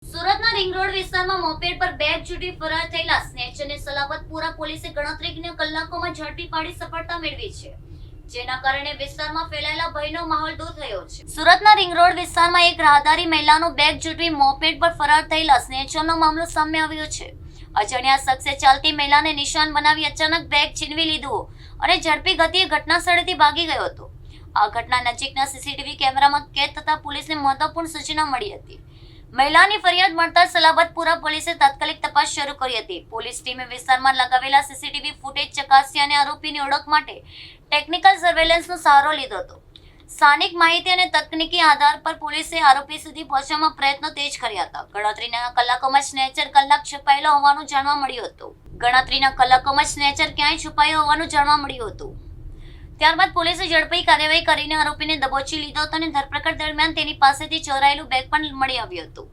સુરતના ring road વિસ્તારમાં moped પર બેગ ઝૂંટી ફરાર થયેલા સ્નેચરને સલાબતપુરા પોલીસે ગણતરીના કલાકોમાં ઝડપી પાડી સફળતા મેળવી છે, જેના કારણે વિસ્તારમાં ફેલાયેલા ભયનો માહોલ દૂર થયો છે. સુરતના રિંગ રોડ વિસ્તારમાં એક રાહદારી મહિલાનો બેગ ઝૂંટવી મોપેડ પર ફરાર થયેલા સ્નેચરનો મામલો સામે આવ્યો છે. અજાણ્યા શખ્સે ચાલતી મહિલાને નિશાન બનાવી અચાનક બેગ છીનવી લીધું અને ઝડપી ગતિએ ઘટના સ્થળેથી ભાગી ગયો હતો. આ ઘટના નજીકના સીસીટીવી કેમેરામાં કેદ થતા પોલીસને મહત્વપૂર્ણ સૂચના મળી હતી. મહિલાની ફરિયાદ મળતા સલાબતપુરા પોલીસે તાત્કાલિક તપાસ શરૂ કરી હતી. પોલીસ ટીમે વિસ્તારમાં લગાવેલા સીસીટીવી ફૂટેજ ચકાસી અને આરોપીની ઓળખ માટે ટેકનિકલ સર્વેલન્સનો સહારો લીધો હતો. સ્થાનિક માહિતી અને તકનીકી આધાર પર પોલીસે આરોપી સુધી પહોંચવામાં પ્રયત્નો તેજ કર્યા હતા. ગણતરીના કલાકોમાં સ્નેચર કલાક છુપાયેલો હોવાનું જાણવા મળ્યું હતું. ક્યાંય છુપાયો હોવાનું જાણવા મળ્યું હતું. ત્યારબાદ પોલીસે ઝડપી કાર્યવાહી કરીને આરોપીને દબોચી લીધો હતો અને ધરપકડ દરમિયાન તેની પાસેથી ચોરાયેલું બેગ પણ મળી આવ્યું હતું.